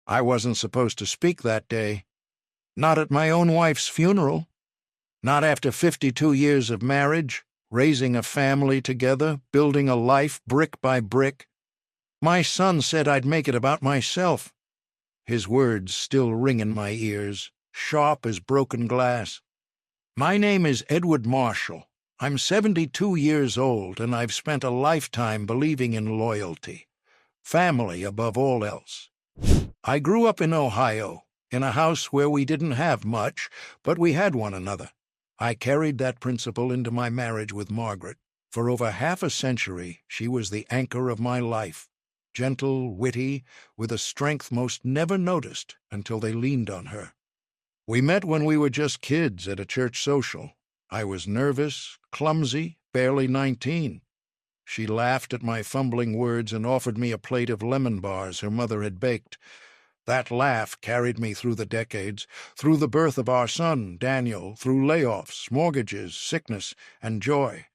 I wasn't supposed to speak that day. Not at my own wife's funeral. Not after 52 years of marriage, raising a family together, building a life brick by brick. My son said I'd make it about myself. His words still ring in my ears, sharp as broken glass. My name is Edward Marshall. I'm 72 years old, and I've spent a lifetime believing in loyalty. Family above all else. I grew up in Ohio, in a house where we didn't have much, but we had one another. I carried that principle into my marriage with Margaret. For over half a century, she was the anchor of my life. Gentle, witty, with a strength most never noticed until they leaned on her. We met when we were just kids at a church social. I was nervous, clumsy, barely 19. She laughed at my fumbling words and offered me a plate of lemon bars her mother had baked. That laugh carried me through the decades, through the birth of our son, Daniel, through layoffs, mortgages, sickness, and joy.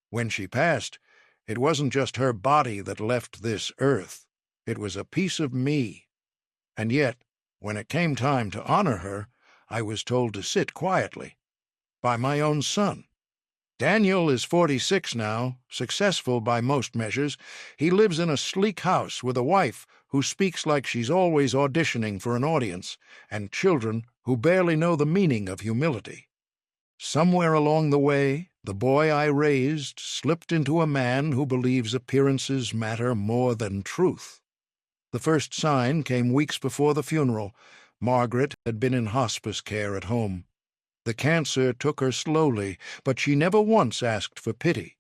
When she passed, it wasn't just her body that left this earth. It was a piece of me. And yet, when it came time to honor her, I was told to sit quietly. By my own son. Daniel is 46 now, successful by most measures. He lives in a sleek house with a wife who speaks like she's always auditioning for an audience, and children who barely know the meaning of humility. Somewhere along the way, the boy I raised slipped into a man who believes appearances matter more than truth. The first sign came weeks before the funeral. Margaret had been in hospice care at home. The cancer took her slowly, but she never once asked for pity.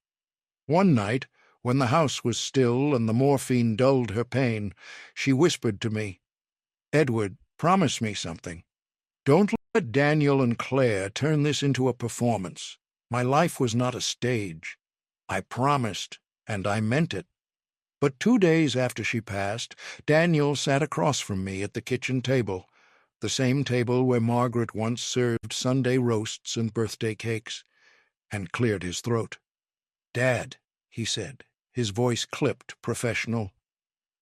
One night, when the house was still and the morphine dulled her pain, she whispered to me, "Edward, promise me something. Don't let Daniel and Claire turn this into a performance. My life was not a stage. I promised, and I meant it." But 2 days after she passed, Daniel sat across from me at the kitchen table, the same table where Margaret once served Sunday roasts and birthday cakes, and cleared his throat. "Dad," he said, his voice clipped, professional,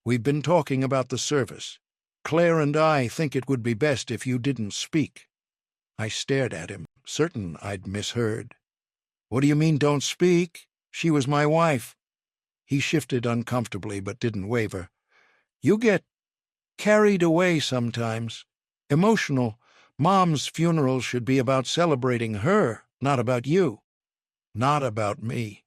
"we've been talking about the service. Claire and I think it would be best if you didn't speak." I stared at him, certain I'd misheard. "What do you mean, don't speak? She was my wife." He shifted uncomfortably but didn't waver. "You get carried away sometimes. Emotional. Mom's funeral should be about celebrating her, not about you. Not about me.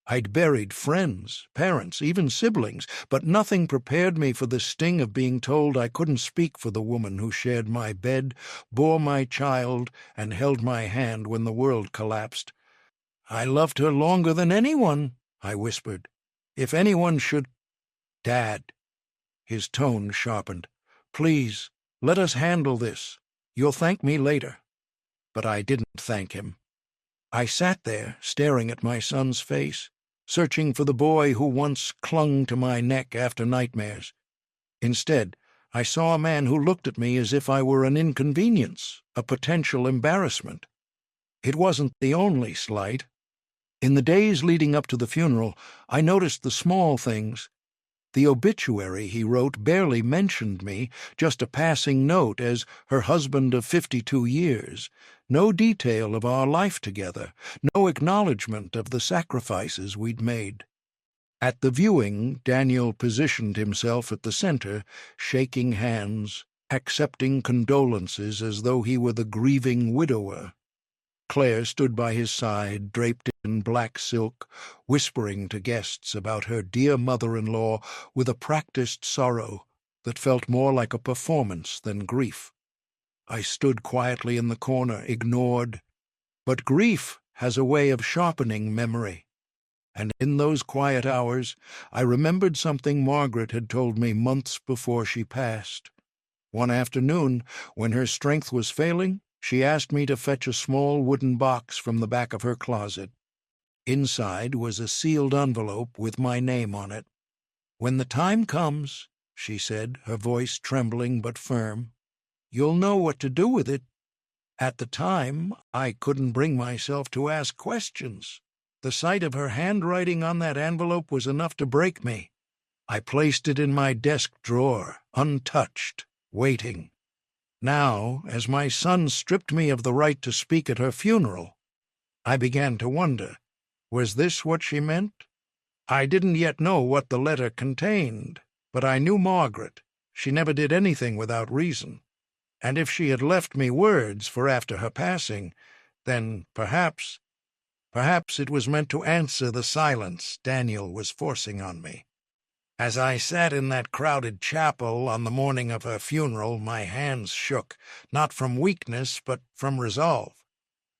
I'd buried friends, parents, even siblings, but nothing prepared me for the sting of being told I couldn't speak for the woman who shared my bed, bore my child, and held my hand when the world collapsed. I loved her longer than anyone," I whispered. "If anyone should—" "Dad." His tone sharpened. "Please, let us handle this. You'll thank me later." But I didn't thank him. I sat there, staring at my son's face, searching for the boy who once clung to my neck after nightmares. Instead, I saw a man who looked at me as if I were an inconvenience, a potential embarrassment. It wasn't the only slight. In the days leading up to the funeral, I noticed the small things. The obituary he wrote barely mentioned me, just a passing note as her husband of 52 years. No detail of our life together, no acknowledgement of the sacrifices we'd made. At the viewing, Daniel positioned himself at the center, shaking hands, accepting condolences as though he were the grieving widower. Claire stood by his side, draped in black silk, whispering to guests about her dear mother-in-law with a practiced sorrow that felt more like a performance than grief. I stood quietly in the corner, ignored. But grief has a way of sharpening memory. And in those quiet hours, I remembered something Margaret had told me months before she passed. One afternoon, when her strength was failing, she asked me to fetch a small wooden box from the back of her closet. Inside was a sealed envelope with my name on it. "When the time comes," she said, her voice trembling but firm, "you'll know what to do with it." At the time, I couldn't bring myself to ask questions. The sight of her handwriting on that envelope was enough to break me. I placed it in my desk drawer, untouched, waiting. Now, as my son stripped me of the right to speak at her funeral, I began to wonder, was this what she meant? I didn't yet know what the letter contained, but I knew Margaret. She never did anything without reason. And if she had left me words for after her passing, then perhaps it was meant to answer the silence Daniel was forcing on me. As I sat in that crowded chapel on the morning of her funeral, my hands shook, not from weakness, but from resolve.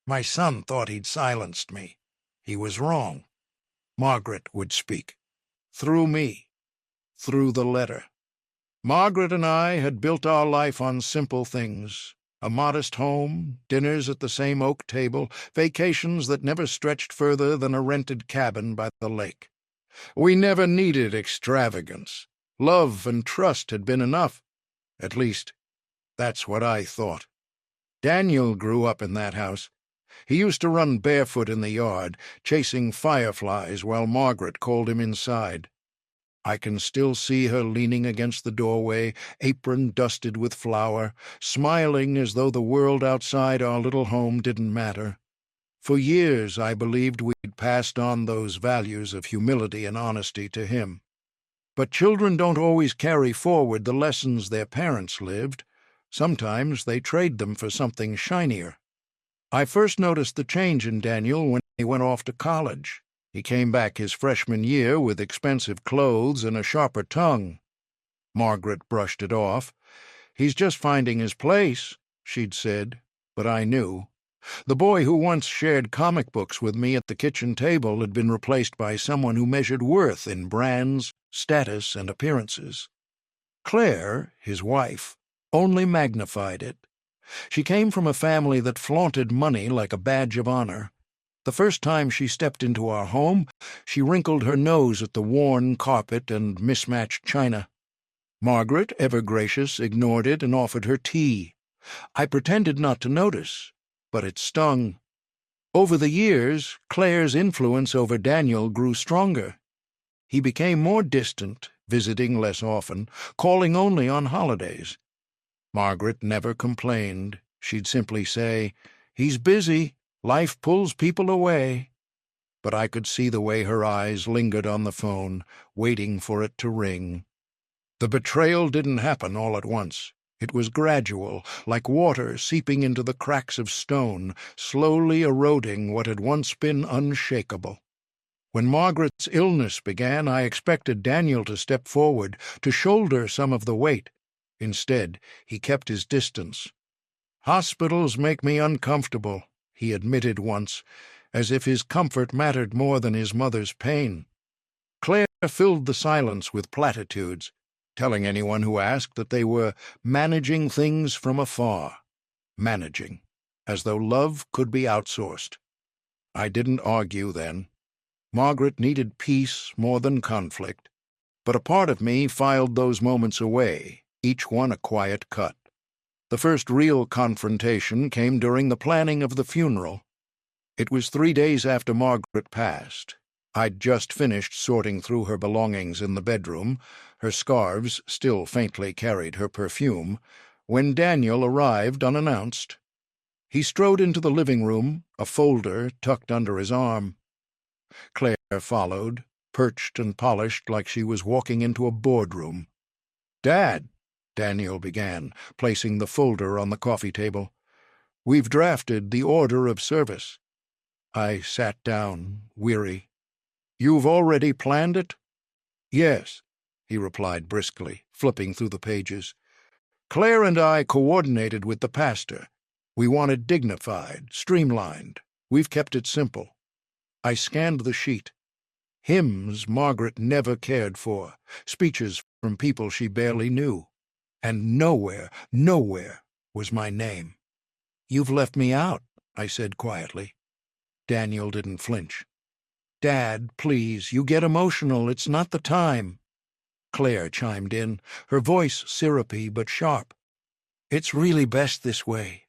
My son thought he'd silenced me. He was wrong. Margaret would speak. Through me. Through the letter. Margaret and I had built our life on simple things. A modest home, dinners at the same oak table, vacations that never stretched further than a rented cabin by the lake. We never needed extravagance. Love and trust had been enough. At least, that's what I thought. Daniel grew up in that house. He used to run barefoot in the yard, chasing fireflies while Margaret called him inside. I can still see her leaning against the doorway, apron dusted with flour, smiling as though the world outside our little home didn't matter. For years I believed we'd passed on those values of humility and honesty to him. But children don't always carry forward the lessons their parents lived. Sometimes they trade them for something shinier. I first noticed the change in Daniel when he went off to college. He came back his freshman year with expensive clothes and a sharper tongue. Margaret brushed it off. "He's just finding his place," she'd said, but I knew. The boy who once shared comic books with me at the kitchen table had been replaced by someone who measured worth in brands, status, and appearances. Claire, his wife, only magnified it. She came from a family that flaunted money like a badge of honor. The first time she stepped into our home, she wrinkled her nose at the worn carpet and mismatched china. Margaret, ever gracious, ignored it and offered her tea. I pretended not to notice, but it stung. Over the years, Claire's influence over Daniel grew stronger. He became more distant, visiting less often, calling only on holidays. Margaret never complained. She'd simply say, "He's busy. Life pulls people away." But I could see the way her eyes lingered on the phone, waiting for it to ring. The betrayal didn't happen all at once. It was gradual, like water seeping into the cracks of stone, slowly eroding what had once been unshakable. When Margaret's illness began, I expected Daniel to step forward, to shoulder some of the weight. Instead, he kept his distance. "Hospitals make me uncomfortable," he admitted once, as if his comfort mattered more than his mother's pain. Claire filled the silence with platitudes, telling anyone who asked that they were managing things from afar. Managing, as though love could be outsourced. I didn't argue then. Margaret needed peace more than conflict, but a part of me filed those moments away, each one a quiet cut. The first real confrontation came during the planning of the funeral. It was 3 days after Margaret passed. I'd just finished sorting through her belongings in the bedroom, her scarves still faintly carried her perfume, when Daniel arrived unannounced. He strode into the living room, a folder tucked under his arm. Claire followed, perched and polished like she was walking into a boardroom. "Dad," Daniel began, placing the folder on the coffee table, "we've drafted the order of service." I sat down, weary. "You've already planned it?" "Yes," he replied briskly, flipping through the pages. "Claire and I coordinated with the pastor. We want it dignified, streamlined. We've kept it simple." I scanned the sheet. Hymns Margaret never cared for, speeches from people she barely knew. And nowhere was my name. "You've left me out," I said quietly. Daniel didn't flinch. "Dad, please, you get emotional. It's not the time." Claire chimed in, her voice syrupy but sharp. "It's really best this way.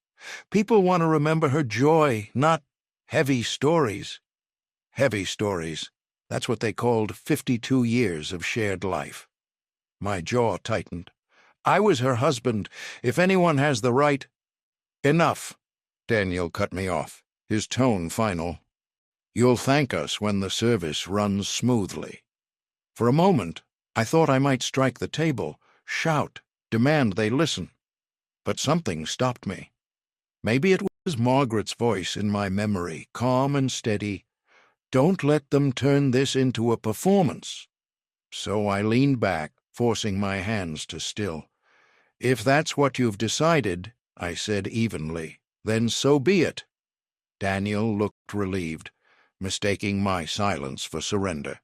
People want to remember her joy, not heavy stories." Heavy stories. That's what they called 52 years of shared life. My jaw tightened. I was her husband. If anyone has the right— Enough, Daniel cut me off, his tone final. You'll thank us when the service runs smoothly. For a moment, I thought I might strike the table, shout, demand they listen. But something stopped me. Maybe it was Margaret's voice in my memory, calm and steady. Don't let them turn this into a performance. So I leaned back, forcing my hands to still. If that's what you've decided, I said evenly, then so be it. Daniel looked relieved, mistaking my silence for surrender.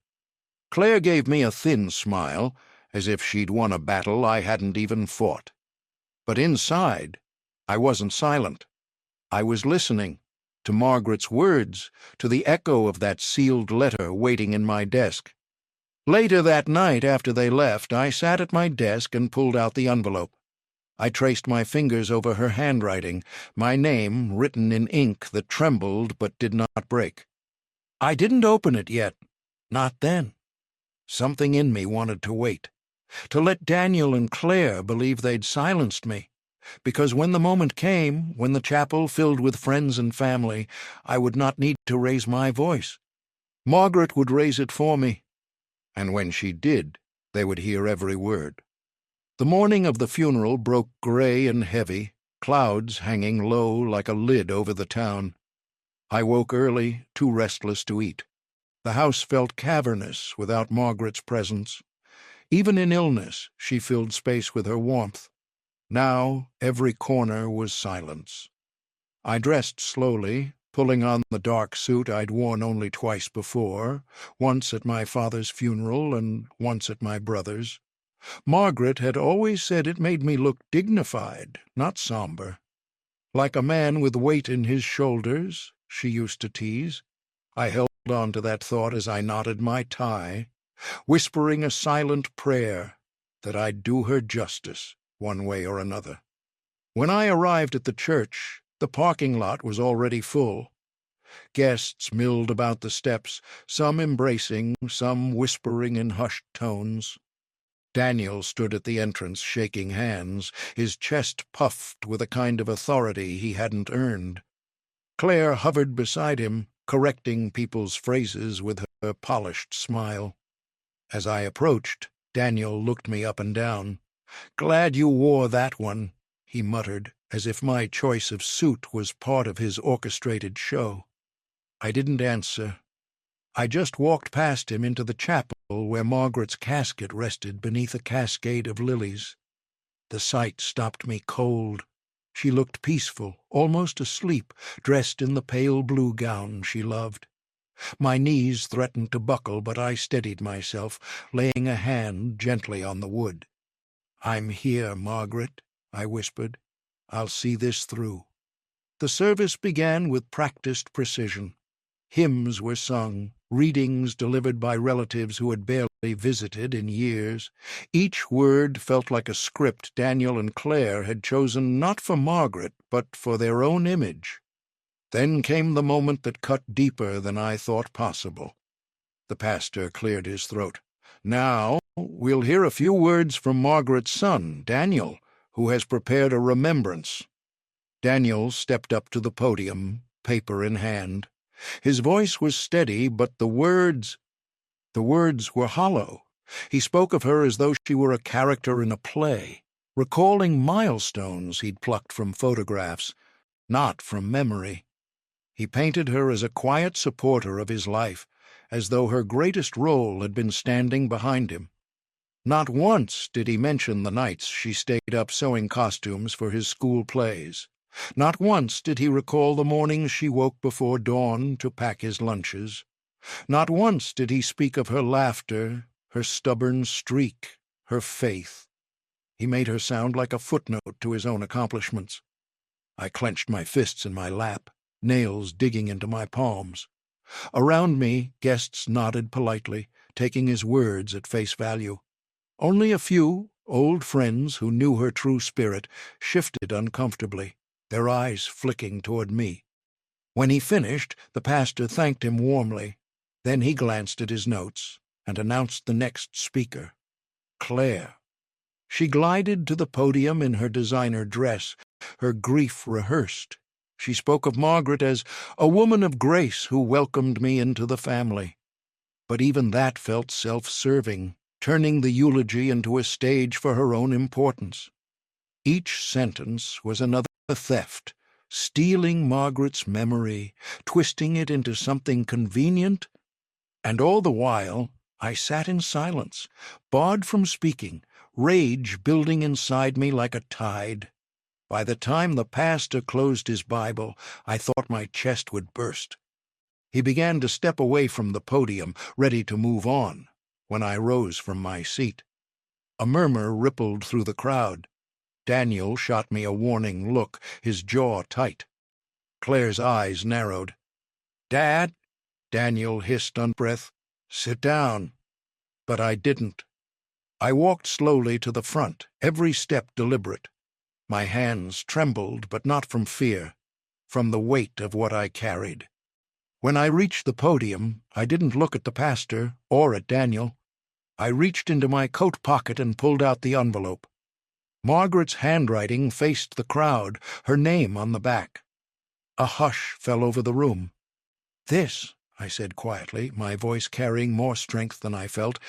Claire gave me a thin smile, as if she'd won a battle I hadn't even fought. But inside, I wasn't silent. I was listening, to Margaret's words, to the echo of that sealed letter waiting in my desk. Later that night, after they left, I sat at my desk and pulled out the envelope. I traced my fingers over her handwriting, my name written in ink that trembled but did not break. I didn't open it yet. Not then. Something in me wanted to wait, to let Daniel and Claire believe they'd silenced me, because when the moment came, when the chapel filled with friends and family, I would not need to raise my voice. Margaret would raise it for me, and when she did, they would hear every word. The morning of the funeral broke gray and heavy, clouds hanging low like a lid over the town. I woke early, too restless to eat. The house felt cavernous without Margaret's presence. Even in illness, she filled space with her warmth. Now every corner was silence. I dressed slowly, pulling on the dark suit I'd worn only twice before, once at my father's funeral and once at my brother's. Margaret had always said it made me look dignified, not somber. Like a man with weight in his shoulders, she used to tease. I held on to that thought as I knotted my tie, whispering a silent prayer that I'd do her justice one way or another. When I arrived at the church, the parking lot was already full. Guests milled about the steps, some embracing, some whispering in hushed tones. Daniel stood at the entrance, shaking hands, his chest puffed with a kind of authority he hadn't earned. Claire hovered beside him, correcting people's phrases with her polished smile. As I approached, Daniel looked me up and down. "Glad you wore that one," he muttered, as if my choice of suit was part of his orchestrated show. I didn't answer. I just walked past him into the chapel where Margaret's casket rested beneath a cascade of lilies. The sight stopped me cold. She looked peaceful, almost asleep, dressed in the pale blue gown she loved. My knees threatened to buckle, but I steadied myself, laying a hand gently on the wood. "I'm here, Margaret," I whispered. "I'll see this through." The service began with practiced precision. Hymns were sung, readings delivered by relatives who had barely visited in years. Each word felt like a script Daniel and Claire had chosen not for Margaret, but for their own image. Then came the moment that cut deeper than I thought possible. The pastor cleared his throat. "Now we'll hear a few words from Margaret's son, Daniel, who has prepared a remembrance." Daniel stepped up to the podium, paper in hand. His voice was steady, but the words were hollow. He spoke of her as though she were a character in a play, recalling milestones he'd plucked from photographs, not from memory. He painted her as a quiet supporter of his life, as though her greatest role had been standing behind him. Not once did he mention the nights she stayed up sewing costumes for his school plays. Not once did he recall the mornings she woke before dawn to pack his lunches. Not once did he speak of her laughter, her stubborn streak, her faith. He made her sound like a footnote to his own accomplishments. I clenched my fists in my lap, nails digging into my palms. Around me, guests nodded politely, taking his words at face value. Only a few, old friends who knew her true spirit, shifted uncomfortably, their eyes flicking toward me. When he finished, the pastor thanked him warmly. Then he glanced at his notes and announced the next speaker, Claire. She glided to the podium in her designer dress, her grief rehearsed. She spoke of Margaret as a woman of grace who welcomed me into the family. But even that felt self-serving, turning the eulogy into a stage for her own importance. Each sentence was another theft, stealing Margaret's memory, twisting it into something convenient, and all the while I sat in silence, barred from speaking, rage building inside me like a tide. By the time the pastor closed his Bible, I thought my chest would burst. He began to step away from the podium, ready to move on, when I rose from my seat. A murmur rippled through the crowd. Daniel shot me a warning look, his jaw tight. Claire's eyes narrowed. "Dad," Daniel hissed under breath, "sit down." But I didn't. I walked slowly to the front, every step deliberate. My hands trembled, but not from fear, from the weight of what I carried. When I reached the podium, I didn't look at the pastor or at Daniel. I reached into my coat pocket and pulled out the envelope. Margaret's handwriting faced the crowd, her name on the back. A hush fell over the room. "This," I said quietly, my voice carrying more strength than I felt,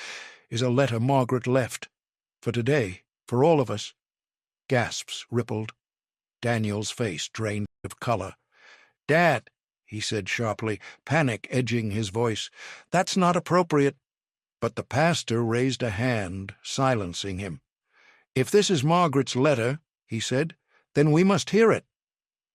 "is a letter Margaret left. For today, for all of us." Gasps rippled. Daniel's face drained of color. "Dad," he said sharply, panic edging his voice, "that's not appropriate." But the pastor raised a hand, silencing him. "If this is Margaret's letter," he said, "then we must hear it."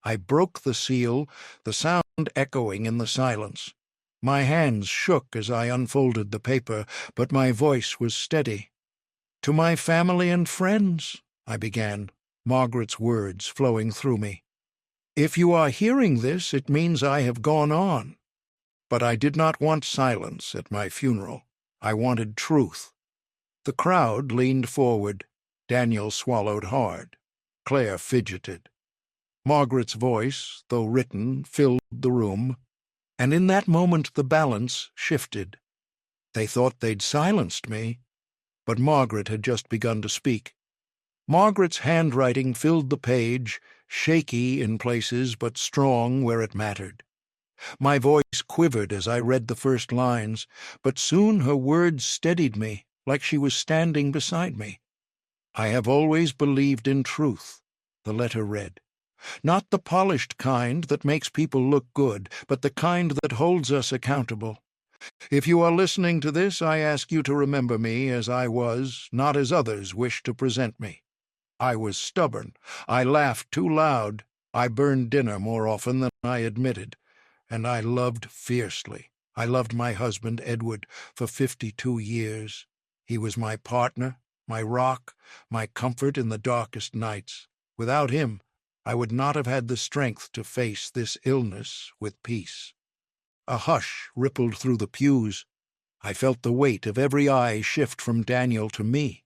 I broke the seal, the sound echoing in the silence. My hands shook as I unfolded the paper, but my voice was steady. "To my family and friends," I began, Margaret's words flowing through me. "If you are hearing this, it means I have gone on." But I did not want silence at my funeral. I wanted truth. The crowd leaned forward. Daniel swallowed hard. Claire fidgeted. Margaret's voice, though written, filled the room, and in that moment the balance shifted. They thought they'd silenced me, but Margaret had just begun to speak. Margaret's handwriting filled the page, shaky in places but strong where it mattered. My voice quivered as I read the first lines, but soon her words steadied me, like she was standing beside me. "I have always believed in truth," the letter read. "Not the polished kind that makes people look good, but the kind that holds us accountable. If you are listening to this, I ask you to remember me as I was, not as others wish to present me. I was stubborn. I laughed too loud. I burned dinner more often than I admitted. And I loved fiercely. I loved my husband, Edward, for 52 years. He was my partner, my rock, my comfort in the darkest nights. Without him, I would not have had the strength to face this illness with peace." A hush rippled through the pews. I felt the weight of every eye shift from Daniel to me.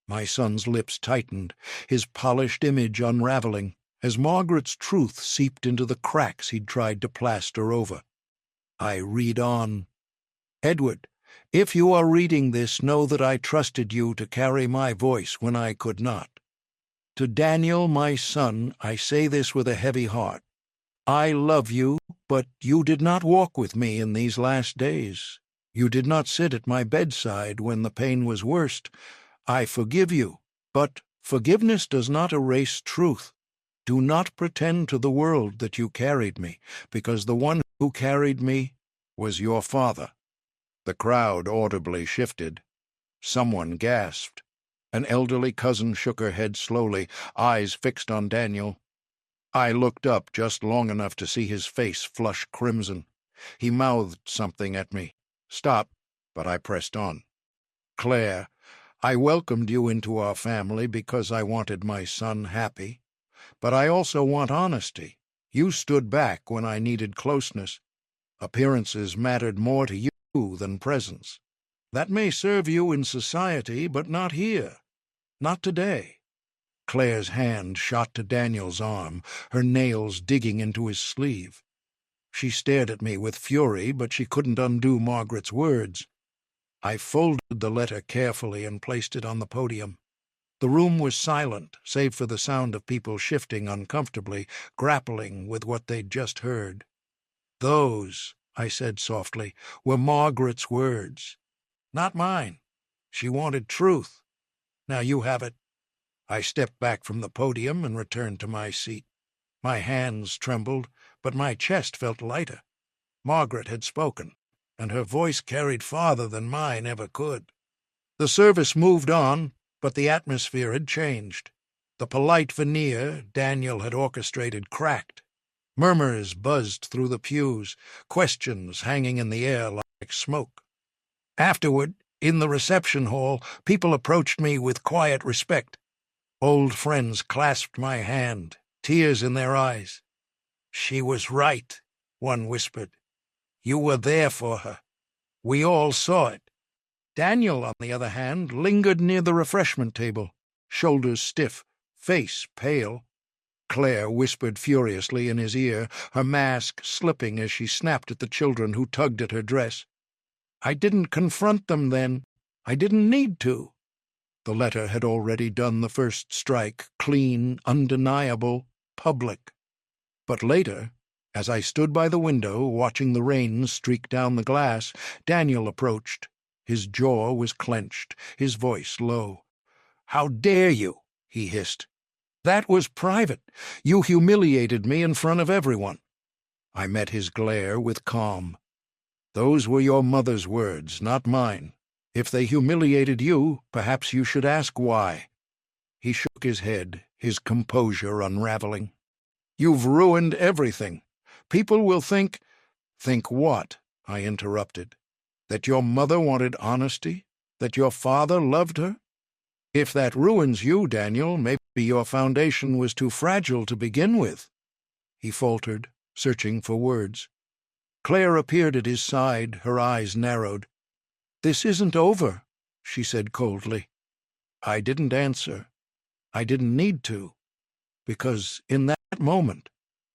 My son's lips tightened, his polished image unraveling, as Margaret's truth seeped into the cracks he'd tried to plaster over. I read on. "Edward, if you are reading this, know that I trusted you to carry my voice when I could not. To Daniel, my son, I say this with a heavy heart. I love you, but you did not walk with me in these last days. You did not sit at my bedside when the pain was worst. I forgive you, but forgiveness does not erase truth. Do not pretend to the world that you carried me, because the one who carried me was your father." The crowd audibly shifted. Someone gasped. An elderly cousin shook her head slowly, eyes fixed on Daniel. I looked up just long enough to see his face flush crimson. He mouthed something at me. "Stop," but I pressed on. "Claire, I welcomed you into our family because I wanted my son happy. But I also want honesty. You stood back when I needed closeness. Appearances mattered more to you than presence. That may serve you in society, but not here. Not today." Claire's hand shot to Daniel's arm, her nails digging into his sleeve. She stared at me with fury, but she couldn't undo Margaret's words. I folded the letter carefully and placed it on the podium. The room was silent, save for the sound of people shifting uncomfortably, grappling with what they'd just heard. "Those," I said softly, "were Margaret's words. Not mine. She wanted truth. Now you have it." I stepped back from the podium and returned to my seat. My hands trembled, but my chest felt lighter. Margaret had spoken, and her voice carried farther than mine ever could. The service moved on, but the atmosphere had changed. The polite veneer Daniel had orchestrated cracked. Murmurs buzzed through the pews, questions hanging in the air like smoke. Afterward, in the reception hall, people approached me with quiet respect. Old friends clasped my hand, tears in their eyes. "She was right," one whispered. "You were there for her. We all saw it." Daniel, on the other hand, lingered near the refreshment table, shoulders stiff, face pale. Claire whispered furiously in his ear, her mask slipping as she snapped at the children who tugged at her dress. "I didn't confront them then. I didn't need to." The letter had already done the first strike, clean, undeniable, public. But later, as I stood by the window watching the rain streak down the glass, Daniel approached. His jaw was clenched, his voice low. "How dare you?" he hissed. "That was private. You humiliated me in front of everyone." I met his glare with calm. "Those were your mother's words, not mine. If they humiliated you, perhaps you should ask why." He shook his head, his composure unraveling. "You've ruined everything. People will think—" "Think what?" I interrupted. "That your mother wanted honesty? That your father loved her? If that ruins you, Daniel, maybe your foundation was too fragile to begin with." He faltered, searching for words. Claire appeared at his side, her eyes narrowed. "This isn't over," she said coldly. I didn't answer. I didn't need to, because in that moment,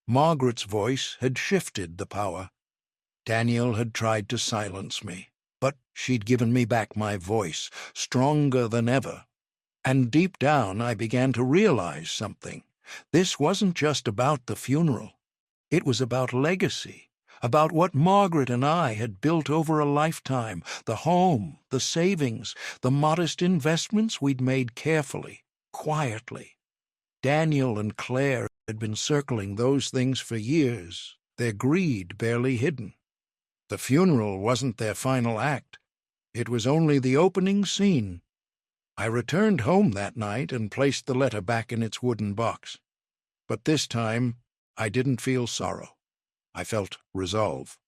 Margaret's voice had shifted the power. Daniel had tried to silence me, but she'd given me back my voice, stronger than ever. And deep down I began to realize something. This wasn't just about the funeral. It was about legacy, about what Margaret and I had built over a lifetime, the home, the savings, the modest investments we'd made carefully, quietly. Daniel and Claire had been circling those things for years, their greed barely hidden. The funeral wasn't their final act. It was only the opening scene. I returned home that night and placed the letter back in its wooden box. But this time, I didn't feel sorrow. I felt resolve.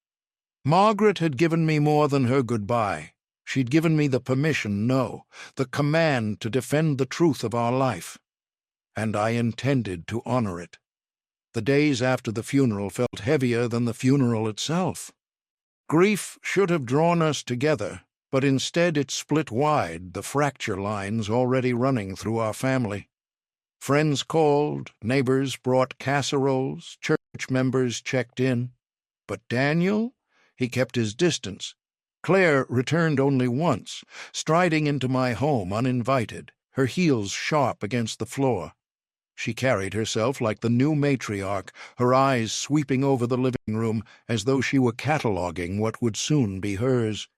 Margaret had given me more than her goodbye. She'd given me the permission, no, the command to defend the truth of our life. And I intended to honor it. The days after the funeral felt heavier than the funeral itself. Grief should have drawn us together, but instead it split wide, the fracture lines already running through our family. Friends called, neighbors brought casseroles, church members checked in. But Daniel? He kept his distance. Claire returned only once, striding into my home uninvited, her heels sharp against the floor. She carried herself like the new matriarch, her eyes sweeping over the living room as though she were cataloguing what would soon be hers.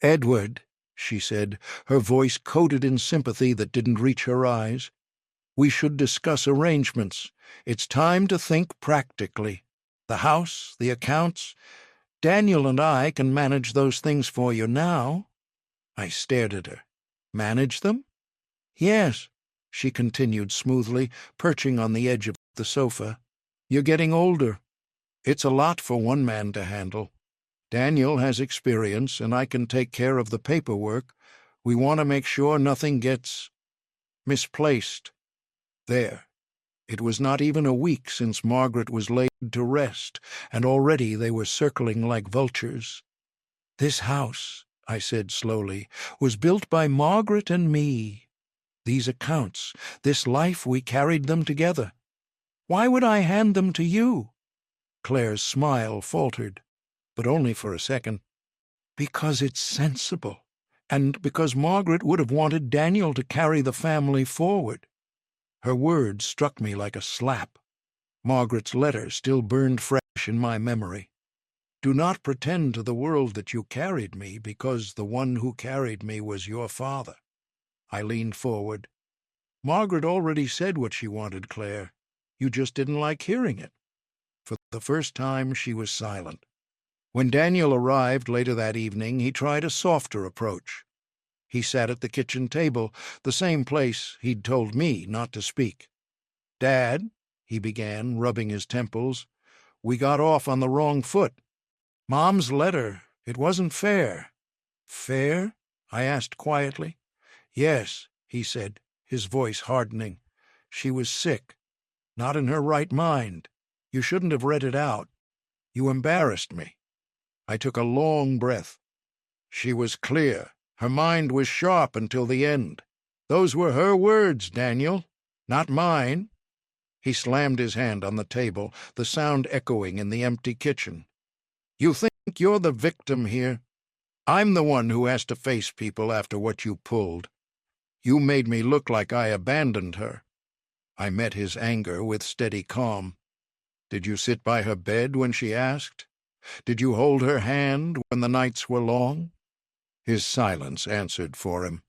"Edward," she said, her voice coated in sympathy that didn't reach her eyes, "we should discuss arrangements. It's time to think practically. The house, the accounts. Daniel and I can manage those things for you now." I stared at her. "Manage them?" "Yes," she continued smoothly, perching on the edge of the sofa. "You're getting older. It's a lot for one man to handle. Daniel has experience, and I can take care of the paperwork. We want to make sure nothing gets misplaced." There. It was not even a week since Margaret was laid to rest, and already they were circling like vultures. "This house," I said slowly, "was built by Margaret and me. These accounts, this life, we carried them together. Why would I hand them to you?" Claire's smile faltered, but only for a second. "Because it's sensible, and because Margaret would have wanted Daniel to carry the family forward. Her words struck me like a slap. Margaret's letter still burned fresh in my memory. Do not pretend to the world that you carried me, because the one who carried me was your father. I leaned forward. Margaret already said what she wanted, Claire. You just didn't like hearing it. For the first time, she was silent. When Daniel arrived later that evening, he tried a softer approach. He sat at the kitchen table, the same place he'd told me not to speak. "Dad," he began, rubbing his temples, "we got off on the wrong foot. Mom's letter, it wasn't fair." "Fair?" I asked quietly. "Yes," he said, his voice hardening. "She was sick, not in her right mind. You shouldn't have read it out. You embarrassed me." I took a long breath. She was clear. Her mind was sharp until the end. Those were her words, Daniel, not mine. He slammed his hand on the table, the sound echoing in the empty kitchen. "You think you're the victim here? I'm the one who has to face people after what you pulled. You made me look like I abandoned her." I met his anger with steady calm. "Did you sit by her bed when she asked? Did you hold her hand when the nights were long?" His silence answered for him.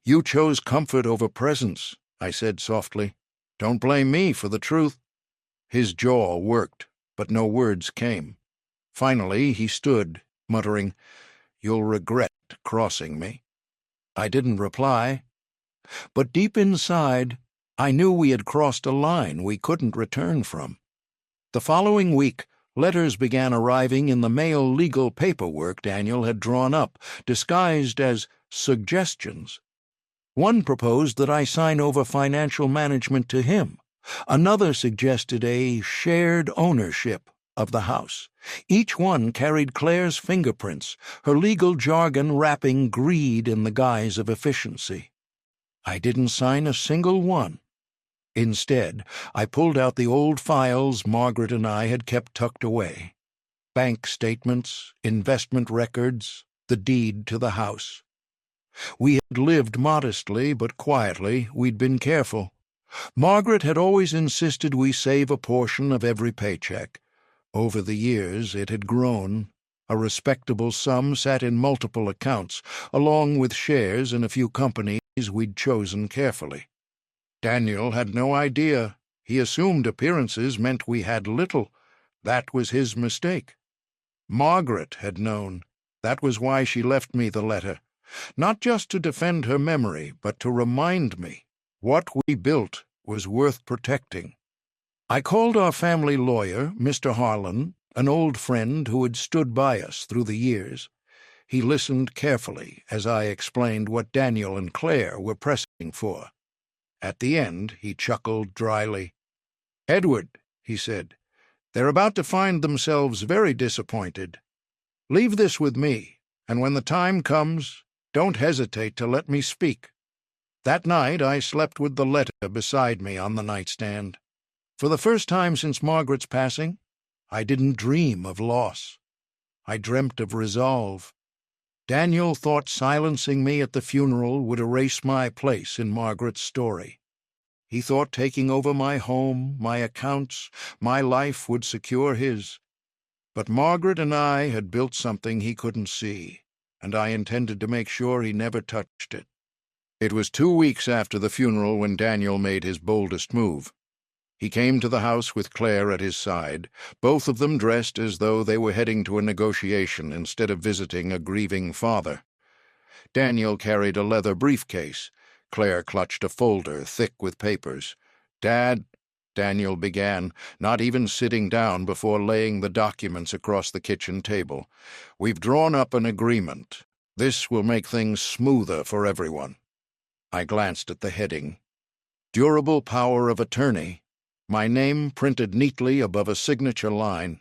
"You chose comfort over presence," I said softly. "Don't blame me for the truth." His jaw worked, but no words came. Finally he stood, muttering, "You'll regret crossing me." I didn't reply, but deep inside I knew we had crossed a line we couldn't return from. The following week, letters began arriving in the mail legal paperwork Daniel had drawn up, disguised as suggestions. One proposed that I sign over financial management to him. Another suggested a shared ownership of the house. Each one carried Claire's fingerprints, her legal jargon wrapping greed in the guise of efficiency. I didn't sign a single one. Instead, I pulled out the old files Margaret and I had kept tucked away. Bank statements, investment records, the deed to the house. We had lived modestly, but quietly. We'd been careful. Margaret had always insisted we save a portion of every paycheck. Over the years, it had grown. A respectable sum sat in multiple accounts, along with shares in a few companies we'd chosen carefully. Daniel had no idea. He assumed appearances meant we had little. That was his mistake. Margaret had known. That was why she left me the letter. Not just to defend her memory, but to remind me what we built was worth protecting. I called our family lawyer, Mr. Harlan, an old friend who had stood by us through the years. He listened carefully as I explained what Daniel and Claire were pressing for. At the end, he chuckled dryly. "Edward," he said, "they're about to find themselves very disappointed. Leave this with me, and when the time comes, don't hesitate to let me speak." That night I slept with the letter beside me on the nightstand. For the first time since Margaret's passing, I didn't dream of loss. I dreamt of resolve. Daniel thought silencing me at the funeral would erase my place in Margaret's story. He thought taking over my home, my accounts, my life would secure his. But Margaret and I had built something he couldn't see, and I intended to make sure he never touched it. It was 2 weeks after the funeral when Daniel made his boldest move. He came to the house with Claire at his side, both of them dressed as though they were heading to a negotiation instead of visiting a grieving father. Daniel carried a leather briefcase. Claire clutched a folder thick with papers. "Dad," Daniel began, not even sitting down before laying the documents across the kitchen table, "we've drawn up an agreement. This will make things smoother for everyone." I glanced at the heading. "Durable power of attorney." My name printed neatly above a signature line.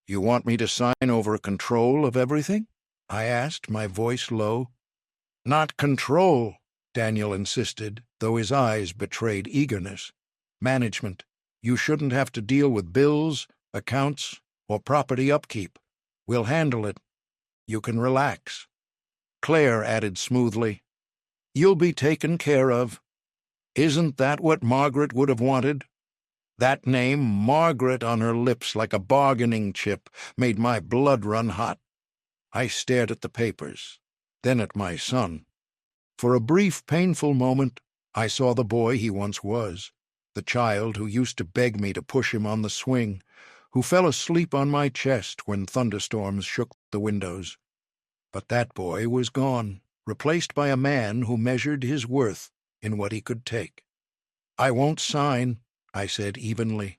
"You want me to sign over control of everything?" I asked, my voice low. "Not control," Daniel insisted, though his eyes betrayed eagerness. "Management. You shouldn't have to deal with bills, accounts, or property upkeep. We'll handle it. You can relax." Claire added smoothly, "You'll be taken care of. Isn't that what Margaret would have wanted?" That name, Margaret, on her lips like a bargaining chip, made my blood run hot. I stared at the papers, then at my son. For a brief, painful moment, I saw the boy he once was, the child who used to beg me to push him on the swing, who fell asleep on my chest when thunderstorms shook the windows. But that boy was gone, replaced by a man who measured his worth in what he could take. "I won't sign," I said evenly.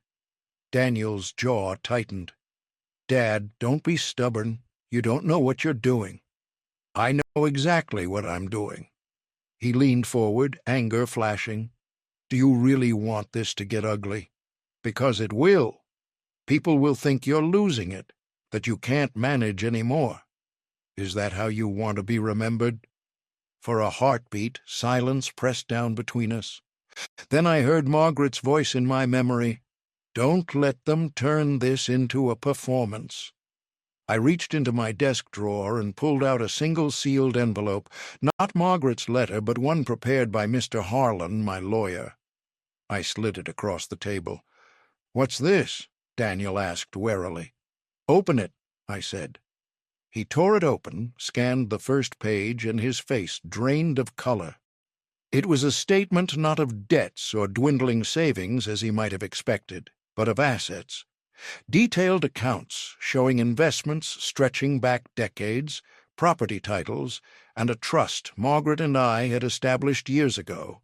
Daniel's jaw tightened. "Dad, don't be stubborn. You don't know what you're doing." "I know exactly what I'm doing." He leaned forward, anger flashing. "Do you really want this to get ugly? Because it will. People will think you're losing it, that you can't manage any more. Is that how you want to be remembered?" For a heartbeat, silence pressed down between us. Then I heard Margaret's voice in my memory. "Don't let them turn this into a performance." I reached into my desk drawer and pulled out a single sealed envelope, not Margaret's letter, but one prepared by Mr. Harlan, my lawyer. I slid it across the table. "What's this?" Daniel asked warily. "Open it," I said. He tore it open, scanned the first page, and his face drained of color. It was a statement not of debts or dwindling savings, as he might have expected, but of assets. Detailed accounts showing investments stretching back decades, property titles, and a trust Margaret and I had established years ago.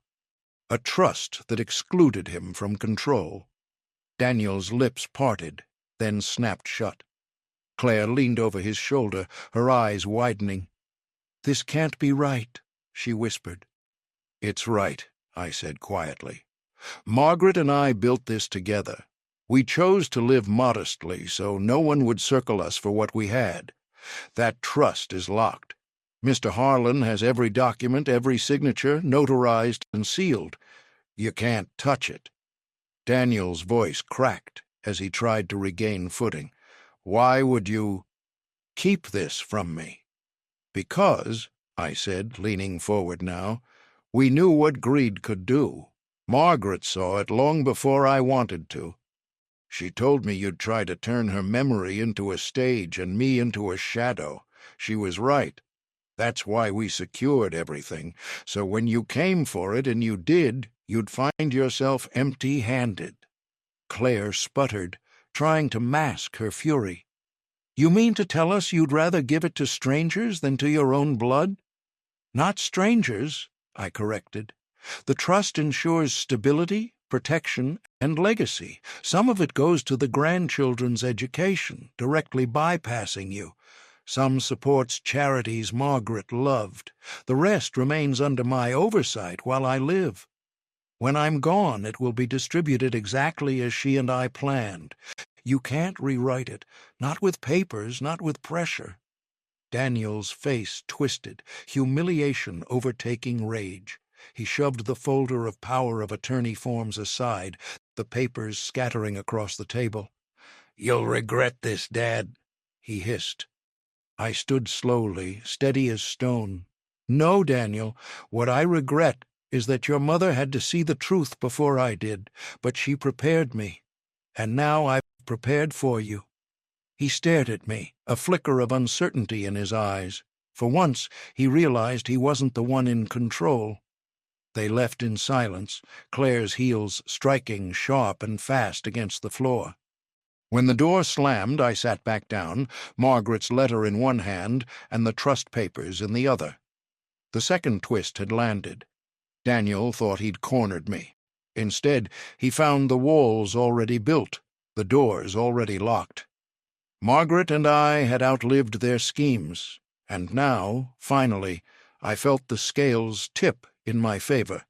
A trust that excluded him from control. Daniel's lips parted, then snapped shut. Claire leaned over his shoulder, her eyes widening. "This can't be right," she whispered. "It's right," I said quietly. "Margaret and I built this together. We chose to live modestly so no one would circle us for what we had. That trust is locked. Mr. Harlan has every document, every signature, notarized and sealed. You can't touch it." Daniel's voice cracked as he tried to regain footing. "Why would you keep this from me?" "Because," I said, leaning forward now, "we knew what greed could do. Margaret saw it long before I wanted to. She told me you'd try to turn her memory into a stage and me into a shadow. She was right. That's why we secured everything, so when you came for it, and you did, you'd find yourself empty-handed." Claire sputtered, trying to mask her fury. "You mean to tell us you'd rather give it to strangers than to your own blood?" "Not strangers," I corrected. "The trust ensures stability, protection, and legacy. Some of it goes to the grandchildren's education, directly bypassing you. Some supports charities Margaret loved. The rest remains under my oversight while I live. When I'm gone, it will be distributed exactly as she and I planned. You can't rewrite it, not with papers, not with pressure." Daniel's face twisted, humiliation overtaking rage. He shoved the folder of power of attorney forms aside, the papers scattering across the table. "You'll regret this, Dad," he hissed. I stood slowly, steady as stone. "No, Daniel, what I regret is that your mother had to see the truth before I did, but she prepared me, and now I've prepared for you." He stared at me, a flicker of uncertainty in his eyes. For once, he realized he wasn't the one in control. They left in silence, Claire's heels striking sharp and fast against the floor. When the door slammed, I sat back down, Margaret's letter in one hand and the trust papers in the other. The second twist had landed. Daniel thought he'd cornered me. Instead, he found the walls already built, the doors already locked. Margaret and I had outlived their schemes, and now, finally, I felt the scales tip in my favor.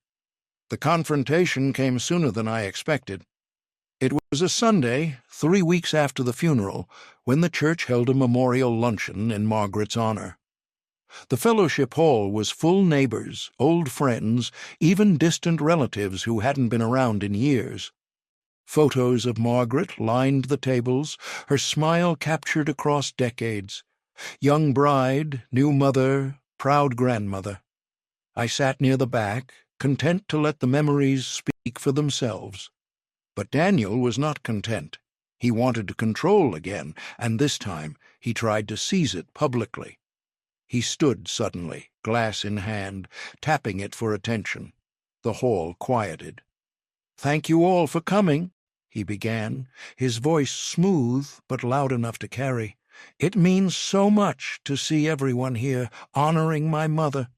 The confrontation came sooner than I expected. It was a Sunday, 3 weeks after the funeral, when the church held a memorial luncheon in Margaret's honor. The fellowship hall was full neighbors, old friends, even distant relatives who hadn't been around in years. Photos of Margaret lined the tables, her smile captured across decades. Young bride, new mother, proud grandmother. I sat near the back, content to let the memories speak for themselves. But Daniel was not content. He wanted control again, and this time he tried to seize it publicly. He stood suddenly, glass in hand, tapping it for attention. The hall quieted. "Thank you all for coming," he began, his voice smooth but loud enough to carry. "It means so much to see everyone here honoring my mother.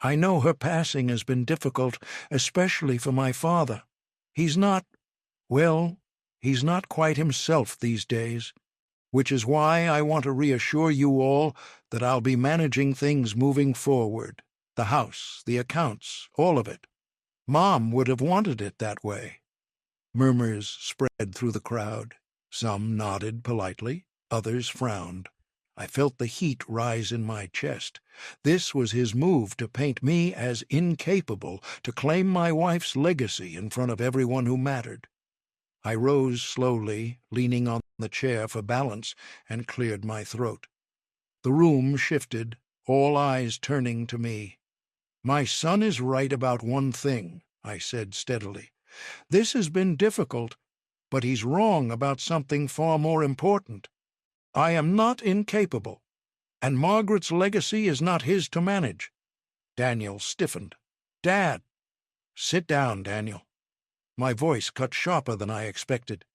I know her passing has been difficult, especially for my father. He's not quite himself these days, which is why I want to reassure you all that I'll be managing things moving forward. The house, the accounts, all of it. Mom would have wanted it that way." Murmurs spread through the crowd. Some nodded politely, others frowned. I felt the heat rise in my chest. This was his move to paint me as incapable to claim my wife's legacy in front of everyone who mattered. I rose slowly, leaning on the chair for balance, and cleared my throat. The room shifted, all eyes turning to me. "My son is right about one thing," I said steadily. "This has been difficult, but he's wrong about something far more important. I am not incapable, and Margaret's legacy is not his to manage." Daniel stiffened. "Dad!" "Sit down, Daniel." My voice cut sharper than I expected.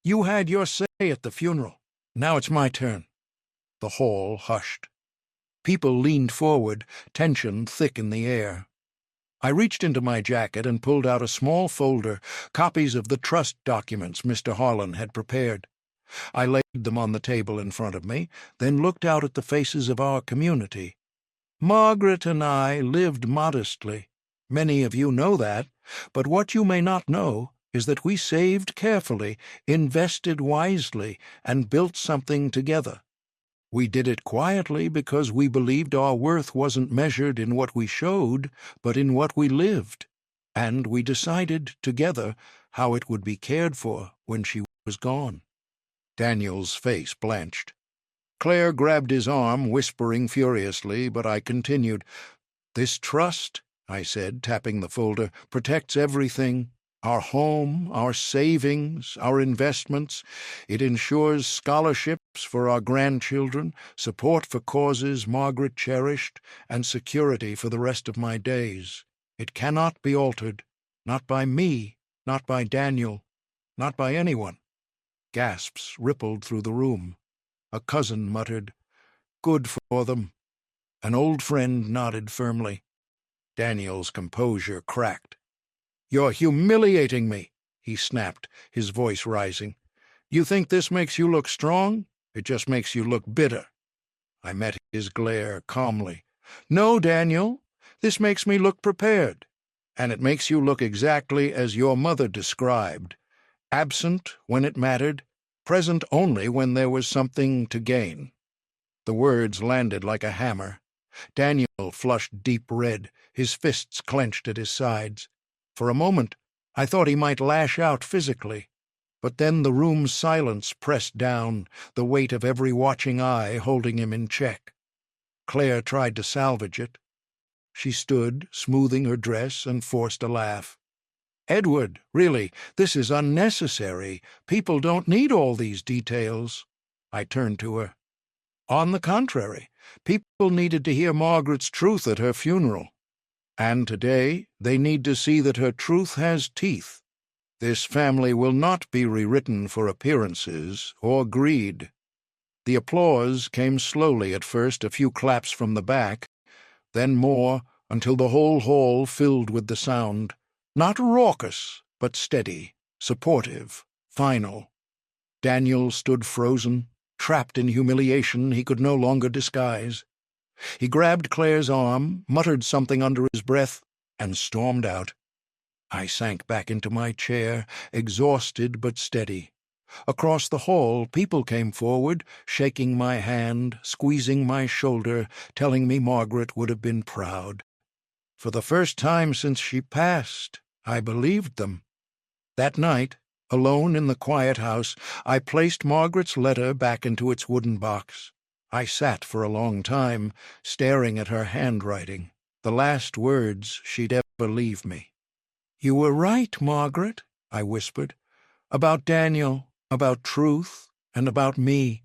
"You had your say at the funeral. Now it's my turn." The hall hushed. People leaned forward, tension thick in the air. I reached into my jacket and pulled out a small folder, copies of the trust documents Mr. Harlan had prepared. I laid them on the table in front of me, then looked out at the faces of our community. Margaret and I lived modestly. Many of you know that, but what you may not know is that we saved carefully, invested wisely, and built something together. We did it quietly because we believed our worth wasn't measured in what we showed, but in what we lived. And we decided together how it would be cared for when she was gone. Daniel's face blanched. Claire grabbed his arm, whispering furiously, but I continued. "This trust," I said, tapping the folder, "protects everything. Our home, our savings, our investments. It ensures scholarships for our grandchildren, support for causes Margaret cherished, and security for the rest of my days. It cannot be altered, not by me, not by Daniel, not by anyone." Gasps rippled through the room. A cousin muttered, "Good for them." An old friend nodded firmly. Daniel's composure cracked. "You're humiliating me," he snapped, his voice rising. "You think this makes you look strong? It just makes you look bitter." I met his glare calmly. "No, Daniel, this makes me look prepared, and it makes you look exactly as your mother described. Absent when it mattered, present only when there was something to gain." The words landed like a hammer. Daniel flushed deep red, his fists clenched at his sides. For a moment, I thought he might lash out physically, but then the room's silence pressed down, the weight of every watching eye holding him in check. Claire tried to salvage it. She stood, smoothing her dress, and forced a laugh. "Edward, really, this is unnecessary. People don't need all these details." I turned to her. "On the contrary, people needed to hear Margaret's truth at her funeral. And today they need to see that her truth has teeth. This family will not be rewritten for appearances or greed." The applause came slowly at first, a few claps from the back, then more, until the whole hall filled with the sound. Not raucous, but steady, supportive, final. Daniel stood frozen, trapped in humiliation he could no longer disguise. He grabbed Claire's arm, muttered something under his breath, and stormed out. I sank back into my chair, exhausted but steady. Across the hall, people came forward, shaking my hand, squeezing my shoulder, telling me Margaret would have been proud. For the first time since she passed, I believed them. That night, alone in the quiet house, I placed Margaret's letter back into its wooden box. I sat for a long time, staring at her handwriting, the last words she'd ever leave me. "You were right, Margaret," I whispered, "about Daniel, about truth, and about me.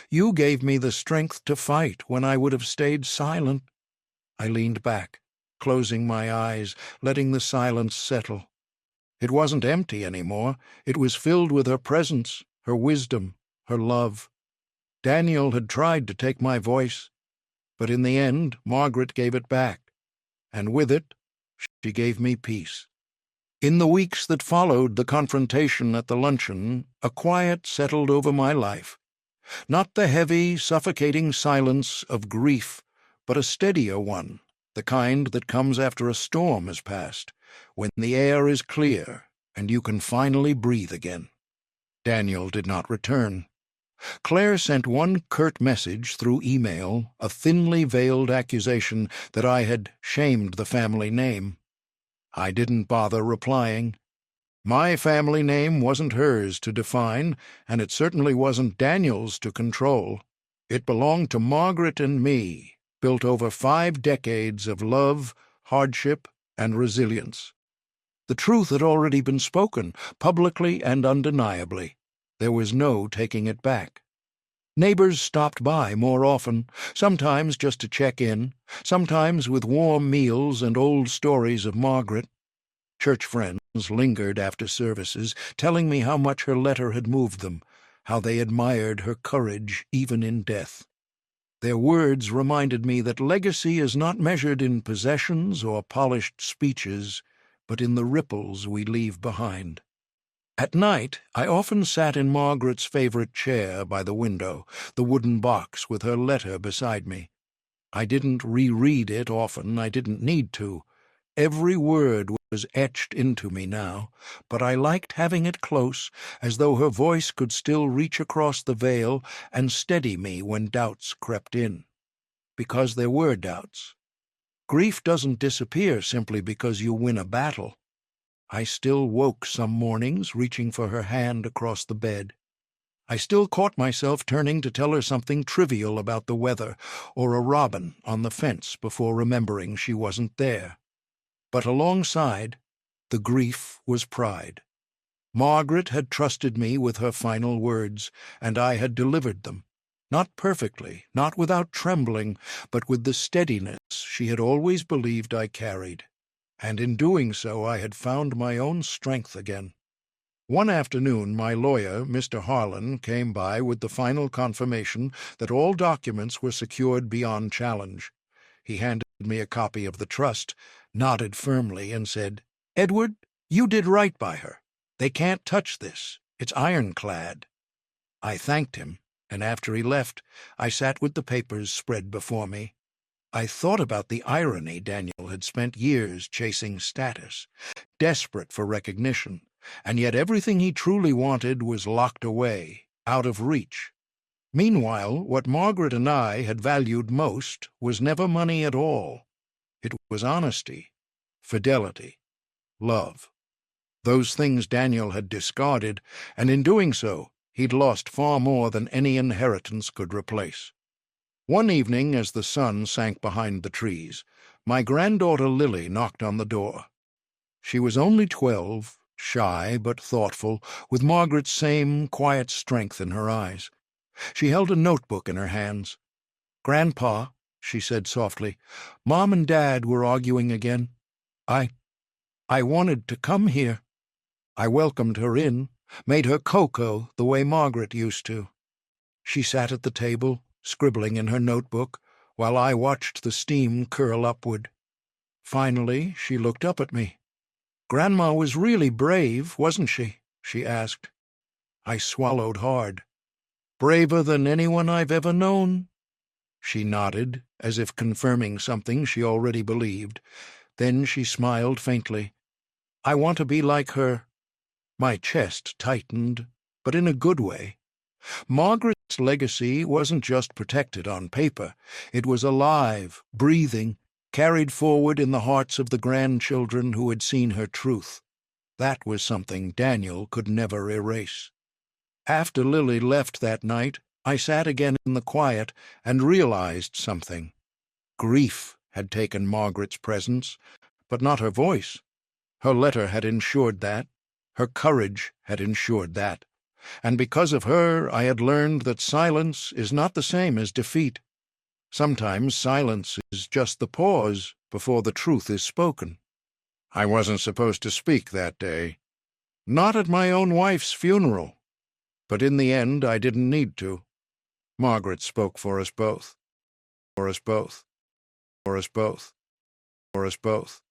You gave me the strength to fight when I would have stayed silent." I leaned back, closing my eyes, letting the silence settle. It wasn't empty anymore. It was filled with her presence, her wisdom, her love. Daniel had tried to take my voice, but in the end Margaret gave it back, and with it she gave me peace. In the weeks that followed the confrontation at the luncheon, a quiet settled over my life. Not the heavy, suffocating silence of grief, but a steadier one, the kind that comes after a storm has passed, when the air is clear and you can finally breathe again. Daniel did not return. Claire sent one curt message through email, a thinly veiled accusation that I had shamed the family name. I didn't bother replying. My family name wasn't hers to define, and it certainly wasn't Daniel's to control. It belonged to Margaret and me, built over 5 decades of love, hardship, and resilience. The truth had already been spoken, publicly and undeniably. There was no taking it back. Neighbors stopped by more often, sometimes just to check in, sometimes with warm meals and old stories of Margaret. Church friends lingered after services, telling me how much her letter had moved them, how they admired her courage even in death. Their words reminded me that legacy is not measured in possessions or polished speeches, but in the ripples we leave behind. At night, I often sat in Margaret's favorite chair by the window, the wooden box with her letter beside me. I didn't reread it often, I didn't need to. Every word was etched into me now, but I liked having it close, as though her voice could still reach across the veil and steady me when doubts crept in. Because there were doubts. Grief doesn't disappear simply because you win a battle. I still woke some mornings reaching for her hand across the bed. I still caught myself turning to tell her something trivial about the weather or a robin on the fence before remembering she wasn't there. But alongside, the grief was pride. Margaret had trusted me with her final words, and I had delivered them. Not perfectly, not without trembling, but with the steadiness she had always believed I carried. And in doing so I had found my own strength again. One afternoon my lawyer, Mr. Harlan, came by with the final confirmation that all documents were secured beyond challenge. He handed me a copy of the trust, nodded firmly, and said, "Edward, you did right by her. They can't touch this. It's ironclad." I thanked him, and after he left, I sat with the papers spread before me. I thought about the irony Daniel had spent years chasing status, desperate for recognition, and yet everything he truly wanted was locked away, out of reach. Meanwhile, what Margaret and I had valued most was never money at all. It was honesty, fidelity, love. Those things Daniel had discarded, and in doing so, he'd lost far more than any inheritance could replace. One evening, as the sun sank behind the trees, my granddaughter Lily knocked on the door. She was only 12, shy but thoughtful, with Margaret's same quiet strength in her eyes. She held a notebook in her hands. "Grandpa," she said softly, "Mom and Dad were arguing again. I wanted to come here." I welcomed her in, made her cocoa the way Margaret used to. She sat at the table, scribbling in her notebook, while I watched the steam curl upward. Finally, she looked up at me. "Grandma was really brave, wasn't she?" she asked. I swallowed hard. "Braver than anyone I've ever known?" She nodded, as if confirming something she already believed. Then she smiled faintly. "I want to be like her." My chest tightened, but in a good way. Margaret's legacy wasn't just protected on paper. It was alive, breathing, carried forward in the hearts of the grandchildren who had seen her truth. That was something Daniel could never erase. After Lily left that night, I sat again in the quiet and realized something. Grief had taken Margaret's presence, but not her voice. Her letter had ensured that. Her courage had ensured that. And because of her, I had learned that silence is not the same as defeat. Sometimes silence is just the pause before the truth is spoken. I wasn't supposed to speak that day. Not at my own wife's funeral. But in the end, I didn't need to. Margaret spoke for us both. For us both. For us both. For us both.